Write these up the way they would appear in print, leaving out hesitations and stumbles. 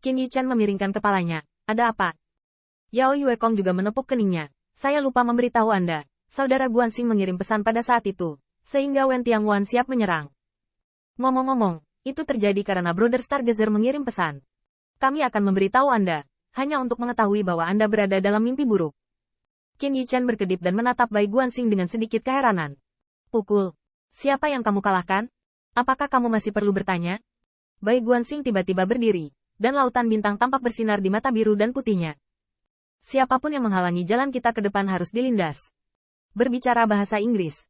Qin Yichen memiringkan kepalanya. Ada apa? Yao Yuekong juga menepuk keningnya. Saya lupa memberitahu Anda. Saudara Guanxing mengirim pesan pada saat itu, sehingga Wen Tianguan siap menyerang. Ngomong-ngomong, itu terjadi karena Brother Stargazer mengirim pesan. Kami akan memberitahu Anda, hanya untuk mengetahui bahwa Anda berada dalam mimpi buruk. Qin Yichen berkedip dan menatap Bai Guanxing dengan sedikit keheranan. Pukul. Siapa yang kamu kalahkan? Apakah kamu masih perlu bertanya? Bai Guanxing tiba-tiba berdiri, dan lautan bintang tampak bersinar di mata biru dan putihnya. Siapapun yang menghalangi jalan kita ke depan harus dilindas. Berbicara bahasa Inggris.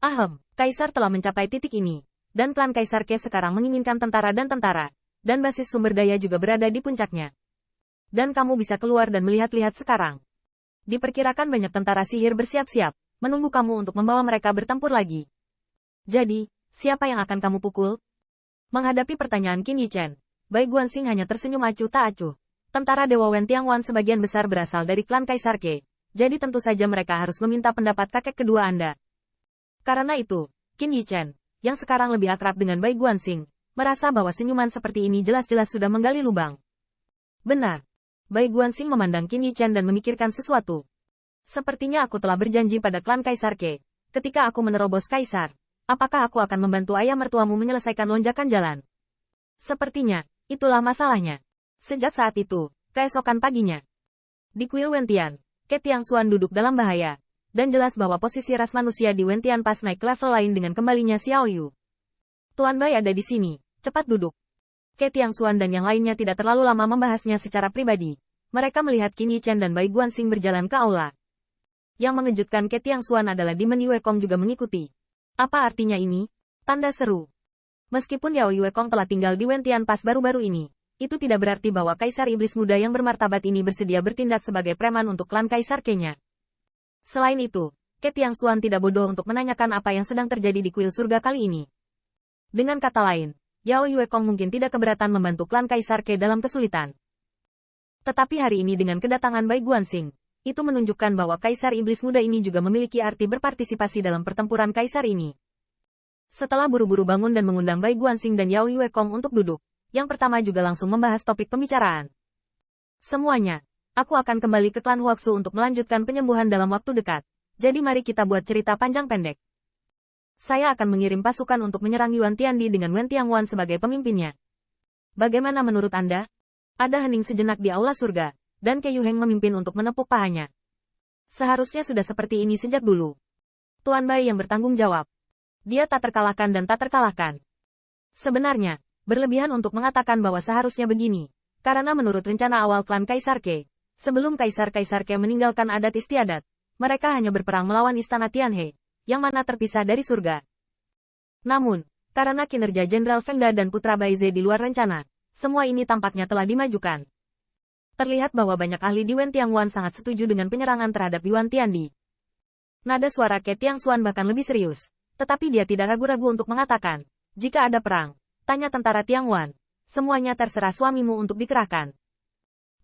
Ahem, Kaisar telah mencapai titik ini, dan klan Kaisar Ke sekarang menginginkan tentara, dan basis sumber daya juga berada di puncaknya. Dan kamu bisa keluar dan melihat-lihat sekarang. Diperkirakan banyak tentara sihir bersiap-siap, menunggu kamu untuk membawa mereka bertempur lagi. Jadi, siapa yang akan kamu pukul? Menghadapi pertanyaan Qin Yichen, Bai Guanxing hanya tersenyum acuh tak acuh. Tentara Dewa Wen Tianguan sebagian besar berasal dari klan Kaisar Ke, jadi tentu saja mereka harus meminta pendapat kakek kedua Anda. Karena itu, Qin Yichen, yang sekarang lebih akrab dengan Bai Guanxing, merasa bahwa senyuman seperti ini jelas-jelas sudah menggali lubang. Benar. Bai Guanxing memandang Qin Yichen dan memikirkan sesuatu. Sepertinya aku telah berjanji pada klan Kaisar Ke, ketika aku menerobos Kaisar, apakah aku akan membantu ayah mertuamu menyelesaikan lonjakan jalan? Sepertinya, itulah masalahnya. Sejak saat itu, keesokan paginya, di kuil Wentian, Ke Tiangxuan duduk dalam bahaya, dan jelas bahwa posisi ras manusia di Wentian pas naik ke level lain dengan kembalinya Xiao Yu. Tuan Bai ada di sini, cepat duduk. Ke Tiangxuan dan yang lainnya tidak terlalu lama membahasnya secara pribadi. Mereka melihat Qin Yichen dan Bai Guanxing berjalan ke aula. Yang mengejutkan Ke Tiangxuan adalah Demon Yuekong juga mengikuti. Apa artinya ini? Tanda seru. Meskipun Yao Yuekong telah tinggal di Wentian pas baru-baru ini, itu tidak berarti bahwa Kaisar Iblis Muda yang bermartabat ini bersedia bertindak sebagai preman untuk klan Kaisar Ke-nya. Selain itu, Ke Tiangxuan tidak bodoh untuk menanyakan apa yang sedang terjadi di kuil surga kali ini. Dengan kata lain, Yao Yuekong mungkin tidak keberatan membantu klan Kaisar Ke dalam kesulitan. Tetapi hari ini dengan kedatangan Bai Guanxing, itu menunjukkan bahwa Kaisar Iblis Muda ini juga memiliki arti berpartisipasi dalam pertempuran Kaisar ini. Setelah buru-buru bangun dan mengundang Bai Guanxing dan Yao Yuekong untuk duduk, yang pertama juga langsung membahas topik pembicaraan. Semuanya, aku akan kembali ke klan Huaxu untuk melanjutkan penyembuhan dalam waktu dekat, jadi mari kita buat cerita panjang pendek. Saya akan mengirim pasukan untuk menyerang Yuan Tiandi dengan Wen Tianguan sebagai pemimpinnya. Bagaimana menurut Anda? Ada hening sejenak di aula surga, dan Ke Yuheng memimpin untuk menepuk pahanya. Seharusnya sudah seperti ini sejak dulu. Tuan Bai yang bertanggung jawab. Dia tak terkalahkan dan tak terkalahkan. Sebenarnya, berlebihan untuk mengatakan bahwa seharusnya begini, karena menurut rencana awal klan Kaisar Ke, sebelum Kaisar Ke meninggalkan adat istiadat, mereka hanya berperang melawan istana Tianhe, yang mana terpisah dari surga. Namun, karena kinerja Jenderal Fengda dan Putra Baize di luar rencana, semua ini tampaknya telah dimajukan. Terlihat bahwa banyak ahli di Wen Tianguan sangat setuju dengan penyerangan terhadap Yuan Tiandi. Nada suara Ke Tiangxuan bahkan lebih serius, tetapi dia tidak ragu-ragu untuk mengatakan, jika ada perang, tanya tentara Tiangwan, semuanya terserah suamimu untuk dikerahkan.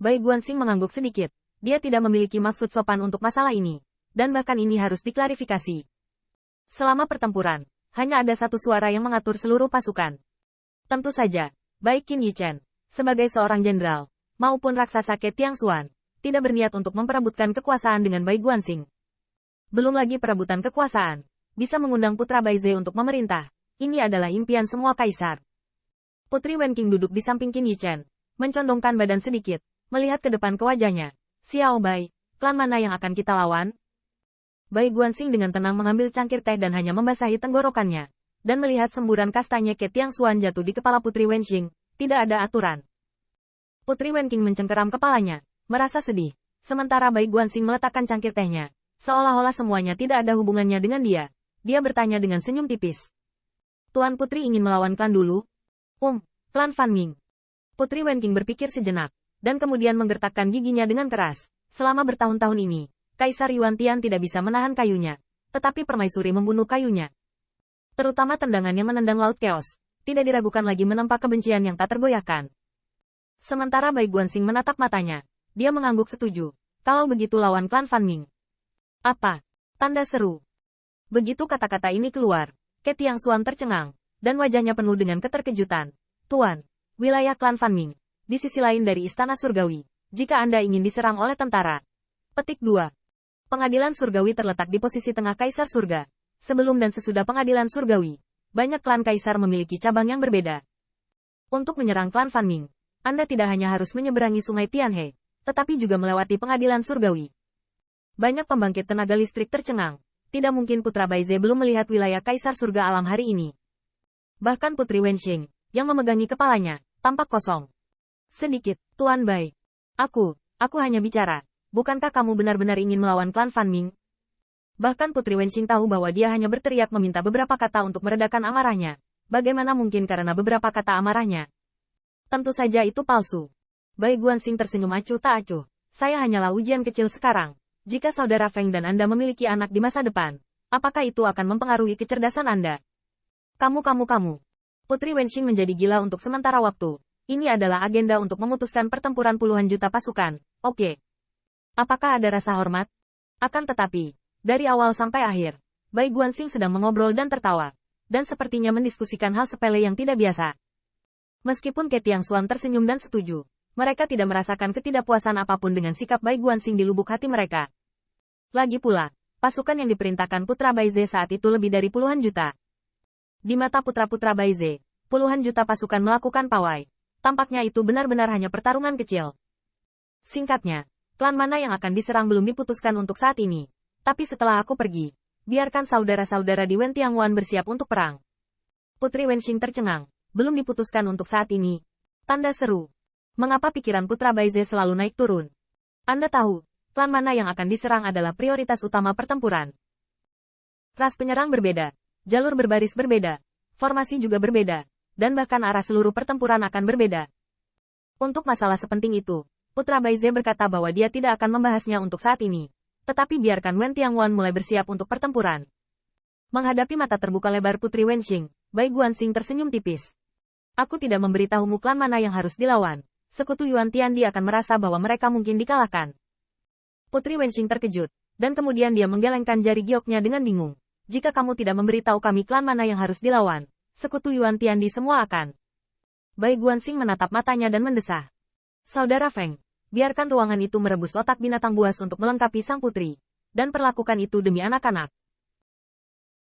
Bai Guanxing mengangguk sedikit, dia tidak memiliki maksud sopan untuk masalah ini, dan bahkan ini harus diklarifikasi. Selama pertempuran, hanya ada satu suara yang mengatur seluruh pasukan. Tentu saja, baik Qin Yichen, sebagai seorang jenderal, maupun raksasa Ke Tiangxuan, tidak berniat untuk memperebutkan kekuasaan dengan Bai Guanxing. Belum lagi perebutan kekuasaan, bisa mengundang Putra Baize untuk memerintah. Ini adalah impian semua kaisar. Putri Wen Qing duduk di samping Qin Yichen, mencondongkan badan sedikit, melihat ke depan ke wajahnya. Xiao Bai, klan mana yang akan kita lawan? Bai Guanxing dengan tenang mengambil cangkir teh dan hanya membasahi tenggorokannya, dan melihat semburan kastanya Ke Tiangxuan jatuh di kepala Putri Wen Qing, tidak ada aturan. Putri Wen Qing mencengkeram kepalanya, merasa sedih, sementara Bai Guanxing meletakkan cangkir tehnya, seolah-olah semuanya tidak ada hubungannya dengan dia. Dia bertanya dengan senyum tipis. Tuan Putri ingin melawan klan dulu? Klan Fan Ming. Putri Wen Qing berpikir sejenak, dan kemudian menggertakkan giginya dengan keras. Selama bertahun-tahun ini, Kaisar Yuan Tian tidak bisa menahan kayunya, tetapi permaisuri membunuh kayunya. Terutama tendangan yang menendang Laut Chaos, tidak diragukan lagi menempa kebencian yang tak tergoyahkan. Sementara Bai Guanxing menatap matanya, dia mengangguk setuju. Kalau begitu lawan klan Fan Ming. Apa? Tanda seru. Begitu kata-kata ini keluar, Ke Tiangxuan tercengang, dan wajahnya penuh dengan keterkejutan. Tuan, wilayah klan Fan Ming, di sisi lain dari Istana Surgawi, jika Anda ingin diserang oleh tentara. Petik 2. Pengadilan Surgawi terletak di posisi tengah Kaisar Surga. Sebelum dan sesudah Pengadilan Surgawi, banyak klan Kaisar memiliki cabang yang berbeda. Untuk menyerang klan Fan Ming, Anda tidak hanya harus menyeberangi Sungai Tianhe, tetapi juga melewati Pengadilan Surgawi. Banyak pembangkit tenaga listrik tercengang. Tidak mungkin Putra Baize belum melihat wilayah Kaisar Surga alam hari ini. Bahkan Putri Wenxing, yang memegangi kepalanya, tampak kosong. Sedikit, Tuan Bai. Aku hanya bicara. Bukankah kamu benar-benar ingin melawan klan Fan Ming? Bahkan Putri Wenxing tahu bahwa dia hanya berteriak meminta beberapa kata untuk meredakan amarahnya. Bagaimana mungkin karena beberapa kata amarahnya? Tentu saja itu palsu. Bai Guanxing tersenyum acuh tak acuh. Saya hanyalah ujian kecil sekarang. Jika saudara Feng dan Anda memiliki anak di masa depan, apakah itu akan mempengaruhi kecerdasan Anda? Kamu. Putri Wenxing menjadi gila untuk sementara waktu. Ini adalah agenda untuk memutuskan pertempuran puluhan juta pasukan. Oke. Apakah ada rasa hormat? Akan tetapi, dari awal sampai akhir, Bai Guanxing sedang mengobrol dan tertawa. Dan sepertinya mendiskusikan hal sepele yang tidak biasa. Meskipun Ke Tiangshuan tersenyum dan setuju, mereka tidak merasakan ketidakpuasan apapun dengan sikap Bai Guanxing di lubuk hati mereka. Lagi pula, pasukan yang diperintahkan Putra Baize saat itu lebih dari puluhan juta. Di mata putra-putra Baize, puluhan juta pasukan melakukan pawai. Tampaknya itu benar-benar hanya pertarungan kecil. Singkatnya, klan mana yang akan diserang belum diputuskan untuk saat ini. Tapi setelah aku pergi, biarkan saudara-saudara di Wen Tiangwan bersiap untuk perang. Putri Wenxing tercengang. Belum diputuskan untuk saat ini. Tanda seru. Mengapa pikiran Putra Baize selalu naik turun? Anda tahu, klan mana yang akan diserang adalah prioritas utama pertempuran. Ras penyerang berbeda, jalur berbaris berbeda, formasi juga berbeda, dan bahkan arah seluruh pertempuran akan berbeda. Untuk masalah sepenting itu, Putra Baize berkata bahwa dia tidak akan membahasnya untuk saat ini. Tetapi biarkan Wen Tiangwan mulai bersiap untuk pertempuran. Menghadapi mata terbuka lebar Putri Wenxing, Bai Guanxing tersenyum tipis. Aku tidak memberitahumu klan mana yang harus dilawan. Sekutu Yuan Tiandi akan merasa bahwa mereka mungkin dikalahkan. Putri Wenxing terkejut, dan kemudian dia menggelengkan jari gioknya dengan bingung. Jika kamu tidak memberitahu kami klan mana yang harus dilawan, sekutu Yuan Tiandi semua akan. Bai Guanxing menatap matanya dan mendesah. Saudara Feng, biarkan ruangan itu merebus otak binatang buas untuk melengkapi sang putri. Dan perlakukan itu demi anak-anak.